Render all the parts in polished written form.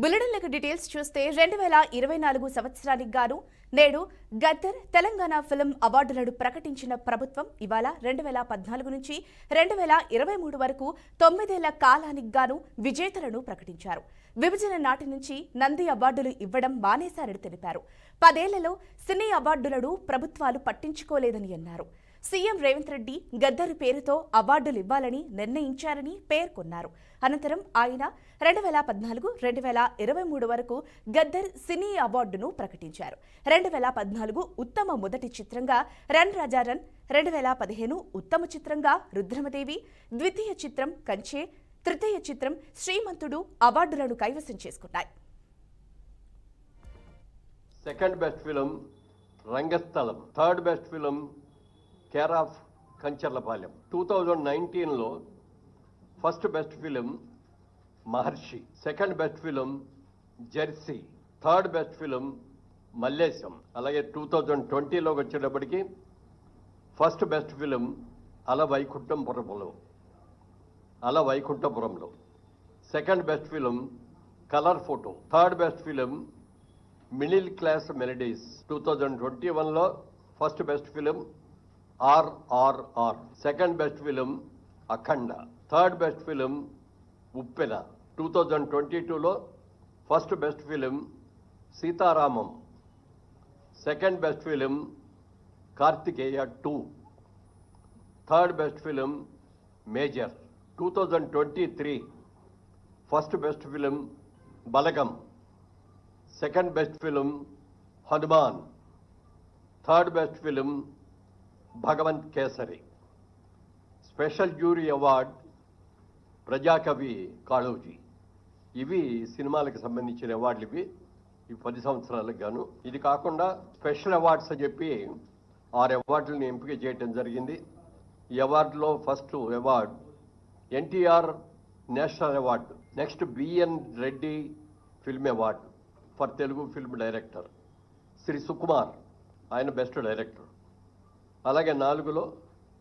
బులెటిన్లకు details చూస్తే 2024 సంవత్సరానికి గాను నేడు గద్దర్ తెలంగాణ ఫిల్మ్ అవార్డులను ప్రకటించిన ప్రభుత్వం ఇవాళ 2014 నుంచి 2023 వరకు 9 ఏళ్ల కాలానికి గాను విజేతలను ప్రకటించారు. విభజన నాటి నుంచి నంది అవార్డులు ఇవ్వడం మానేశారని తెలిపారు. 10 ఏళ్లలో సినీ అవార్డులను ప్రభుత్వాలు పట్టించుకోలేదని అన్నారు. సీఎం రేవంత్ రెడ్డి గద్దర్ పేరుతో అవార్డులు ఇవ్వాలని నిర్ణయించారని పేర్కొన్నారు. అనంతరం ఆయన 2014-2023 వరకు గద్దర్ సినీ అవార్డును ప్రకటించారు. 2014 ఉత్తమ మొదటి చిత్రంగా రన్ రాజా రన్, 2015 ఉత్తమ చిత్రంగా రుద్రమదేవి, ద్వితీయ చిత్రం కంచే, తృతీయ చిత్రం శ్రీమంతుడు అవార్డులను కైవసం చేసుకున్నాయి. Second best film Rangasthalam, third best film care of Kancharapalem. 2019లో first best film Maharshi, second best film Jersey, third best film Mallesham. అలాగే 2020లోకి వచ్చేటప్పటికి first best film Ala Vaikunthapurramuloo, second best film colour photo, third best film middle class melodies. 2021లో first best film RRR, second best film Akhanda, third best film Uppena. 2022లో first best film Sitaramam, second best film Karthikeya 2, third best film Major. 2023 first best film Balagam, second best film Hanuman, third best film Bhagavanth Kesari. Special jury award Prajakavi Kaloji. ఇవి సినిమాలకు సంబంధించిన అవార్డులు. ఇవి 10 సంవత్సరాలకు గాను. ఇది కాకుండా స్పెషల్ అవార్డ్స్ అని చెప్పి 6 అవార్డులను ఎంపిక చేయడం జరిగింది. ఈ అవార్డులో first award NTR national award, next BN Reddy film award for Telugu film director, Shri Sukumar ఆయన బెస్ట్ డైరెక్టర్. అలాగే 4లో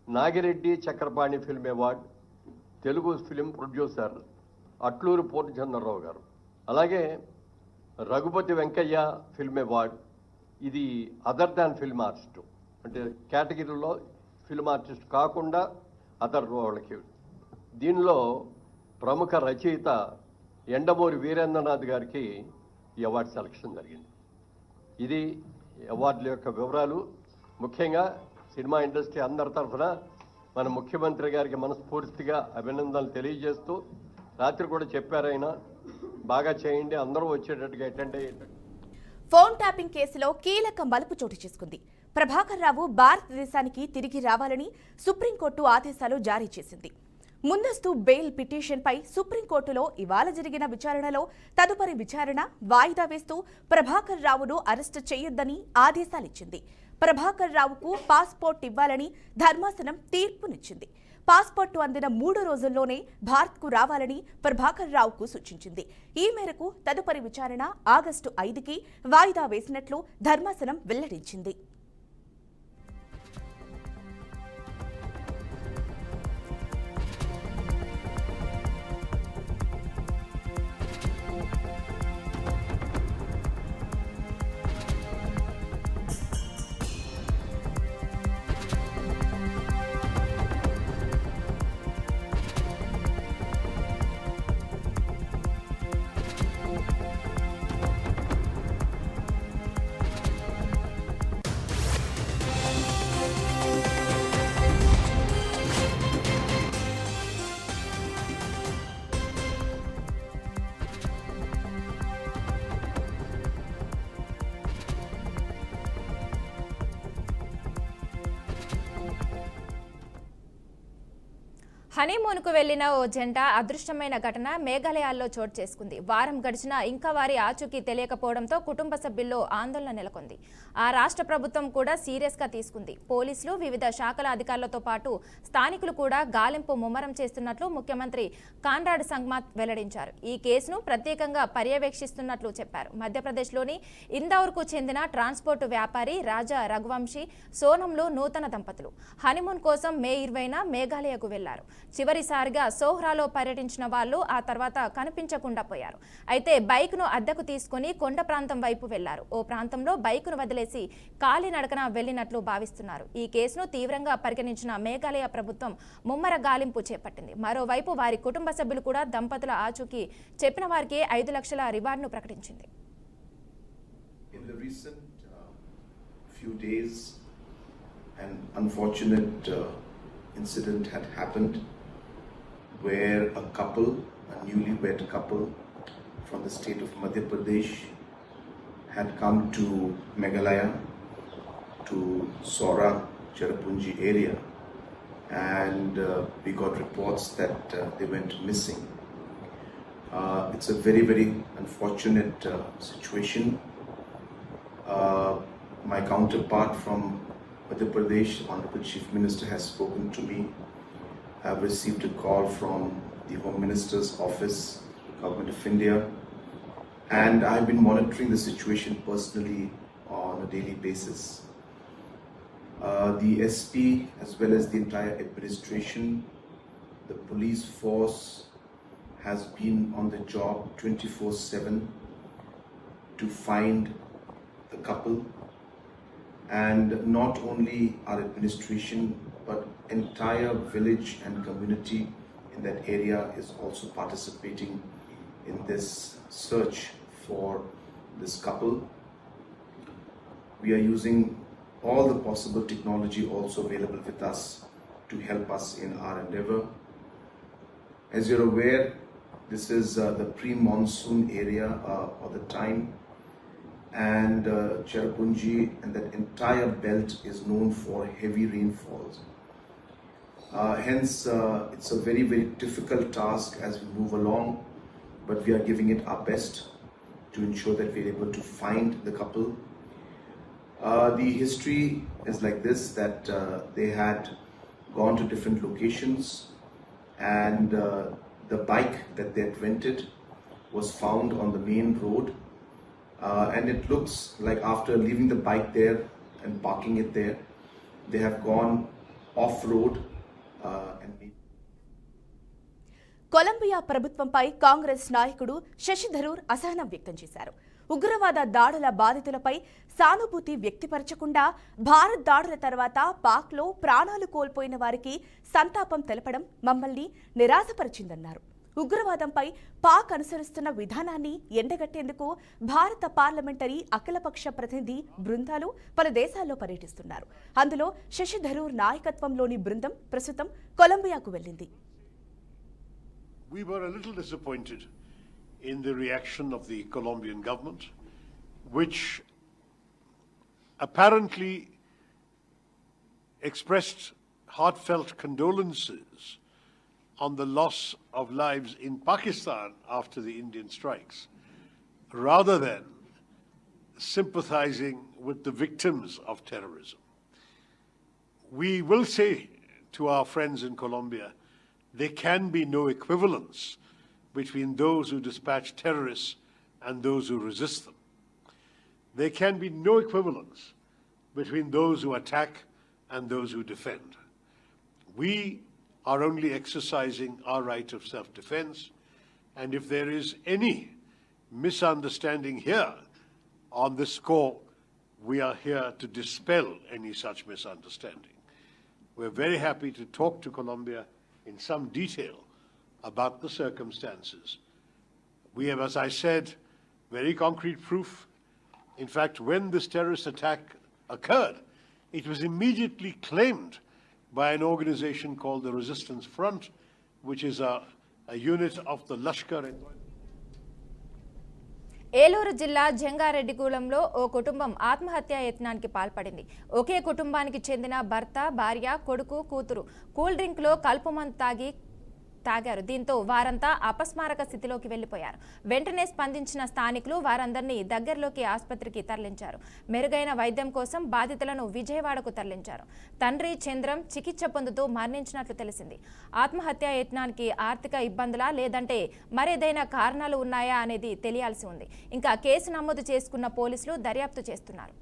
Nagireddy Chakrapani film award, Telugu film producer Atluri Purnachandrarao గారు. అలాగే రఘుపతి వెంకయ్య ఫిల్మ్ అవార్డ్, ఇది అదర్ దాన్ ఫిల్మ్ ఆర్టిస్ట్, అంటే కేటగిరీలో ఫిల్మ్ ఆర్టిస్ట్ కాకుండా అదర్ వాళ్ళకి. దీనిలో ప్రముఖ రచయిత ఎండమూరి వీరేంద్రనాథ్ గారికి ఈ అవార్డు సెలక్షన్ జరిగింది. ఇది అవార్డుల యొక్క వివరాలు. ముఖ్యంగా సినిమా ఇండస్ట్రీ అందరి తరఫున మన ముఖ్యమంత్రి గారికి మనస్ఫూర్తిగా అభినందనలు తెలియజేస్తూ, రాత్రి కూడా చెప్పారు ఆయన, బాగా చేయండి, అందరూ వచ్చేటట్టుగా అటెండ్ అయ్యేటట్టు. ఫోన్ ట్యాపింగ్ కేసులో కీలక మలుపు చోటు చేసుకుంది. ప్రభాకర్ రావు భారతదేశానికి తిరిగి రావాలని సుప్రీంకోర్టు ఆదేశాలు జారీ చేసింది. ముందస్తు బెయిల్ పిటిషన్పై సుప్రీంకోర్టులో ఇవాళ జరిగిన విచారణలో తదుపరి విచారణ వాయిదా వేస్తూ ప్రభాకర్ రావును అరెస్టు చేయొద్దని ఆదేశాలిచ్చింది. ప్రభాకర్ రావుకు పాస్పోర్ట్ ఇవ్వాలని ధర్మాసనం తీర్పునిచ్చింది. పాస్పోర్టు అందిన 3 రోజుల్లోనే భారత్కు రావాలని ప్రభాకర్ రావుకు సూచించింది. ఈ మేరకు తదుపరి విచారణ ఆగస్టు 5కి వాయిదా వేసినట్లు ధర్మాసనం వెల్లడించింది. హనీమూన్కు వెళ్లిన ఓ జంట అదృష్టమైన ఘటన మేఘాలయాల్లో చోటు చేసుకుంది. వారం గడిచినా ఇంకా వారి ఆచూకీ తెలియకపోవడంతో కుటుంబ సభ్యుల్లో ఆందోళన నెలకొంది. ఆ రాష్ట్ర ప్రభుత్వం కూడా సీరియస్గా తీసుకుంది. పోలీసులు, వివిధ శాఖల అధికారులతో పాటు స్థానికులు కూడా గాలింపు ముమ్మరం చేస్తున్నట్లు ముఖ్యమంత్రి కాన్రాడ్ సంగ్మాత్ వెల్లడించారు. ఈ కేసును ప్రత్యేకంగా పర్యవేక్షిస్తున్నట్లు చెప్పారు. మధ్యప్రదేశ్లోని ఇందౌర్కు చెందిన ట్రాన్స్పోర్టు వ్యాపారి రాజా రఘువంశీ, సోనంలు నూతన దంపతులు హనీమూన్ కోసం మే 20న మేఘాలయకు వెళ్లారు. చివరిసారిగా సోహ్రాలో పర్యటించిన వాళ్ళు ఆ తర్వాత కనిపించకుండా పోయారు. అయితే బైక్ను అద్దెకు తీసుకుని కొండ ప్రాంతం వైపు వెళ్లారు. ఓ ప్రాంతంలో బైక్ను వదిలేసి కాలినడకన వెళ్లినట్లు భావిస్తున్నారు. ఈ కేసును తీవ్రంగా పరిగణించిన మేఘాలయ ప్రభుత్వం ముమ్మర గాలింపు చేపట్టింది. మరోవైపు వారి కుటుంబ సభ్యులు కూడా దంపతుల ఆచూకీ చెప్పిన వారికి 5 లక్షల రివార్డును ప్రకటించింది. In the recent few days, an unfortunate incident had happened where a couple, a newlywed couple from the state of Madhya Pradesh, had come to Meghalaya, to Sora, Cherrapunji area, and we got reports that they went missing. It's a very, very unfortunate situation. My counterpart from Madhya Pradesh, Honorable Chief Minister, has spoken to me. I have received a call from the Home Minister's office, Government of India, and I have been monitoring the situation personally on a daily basis. The SP, as well as the entire administration, the police force has been on the job 24/7 to find the couple, and not only our administration but entire village and community in that area is also participating in this search for this couple. We are using all the possible technology also available with us to help us in our endeavor. As you're aware, this is the pre-monsoon area or the time, and Cherrapunji and that entire belt is known for heavy rainfalls. Hence, it's a very, very difficult task as we move along, but we are giving it our best to ensure that we're able to find the couple. The history is like this, that they had gone to different locations, and the bike that they had rented was found on the main road. And it looks like after leaving the bike there and parking it there, they have gone off-road and Colombia ప్రభుత్వంపై కాంగ్రెస్ నాయకుడు శశి థరూర్ అసహనం వ్యక్తం చేశారు. ఉగ్రవాద దాడుల బాధితులపై సానుభూతి వ్యక్తపరచకుండా భారత్ దాడుల తర్వాత పాక్లో ప్రాణాలు కోల్పోయిన వారికి సంతాపం తెలపడం మమ్మల్ని నిరాశపరిచిందన్నారు. ఉగ్రవాదంపై పాక్ అనుసరిస్తున్న విధానాన్ని ఎండగట్టేందుకు భారత పార్లమెంటరీ అఖిలపక్ష ప్రతినిధి బృందాలు పలు దేశాల్లో పర్యటిస్తున్నారు. అందులో శశి థరూర్ నాయకత్వంలోని బృందం ప్రస్తుతం కొలంబియాకు వెళ్లింది. We were a little disappointed in the reaction of the Colombian government, which apparently expressed heartfelt condolences on the loss of lives in Pakistan after the Indian strikes, rather than sympathizing with the victims of terrorism. We will say to our friends in Colombia, there can be no equivalence between those who dispatch terrorists and those who resist them. There can be no equivalence between those who attack and those who defend. We are only exercising our right of self-defense, and if there is any misunderstanding here on this score, we are here to dispel any such misunderstanding. We're very happy to talk to Colombia in some detail about the circumstances. We have, as I said, very concrete proof. In fact, when this terrorist attack occurred, it was immediately claimed by an organization called the Resistance Front, which is a unit of the Lashkar. Eluru జిల్లా జంగారెడ్డిగూడెంలో ఓ కుటుంబం ఆత్మహత్యా యత్నానికి పాల్పడింది. ఒకే కుటుంబానికి చెందిన భర్త, భార్య, కొడుకు, కూతురు cool డ్రింక్లో కలుపుమందు తాగారు. దీంతో వారంతా అపస్మారక స్థితిలోకి వెళ్లిపోయారు. వెంటనే స్పందించిన స్థానికులు వారందరినీ దగ్గరలోకి ఆసుపత్రికి తరలించారు. మెరుగైన వైద్యం కోసం బాధితులను విజయవాడకు తరలించారు. తండ్రి చంద్రం చికిత్స పొందుతూ మరణించినట్లు తెలిసింది. ఆత్మహత్యా యత్నానికి ఆర్థిక ఇబ్బందులా లేదంటే మరేదైనా కారణాలు ఉన్నాయా అనేది తెలియాల్సి ఉంది. ఇంకా కేసు నమోదు చేసుకున్న పోలీసులు దర్యాప్తు చేస్తున్నారు.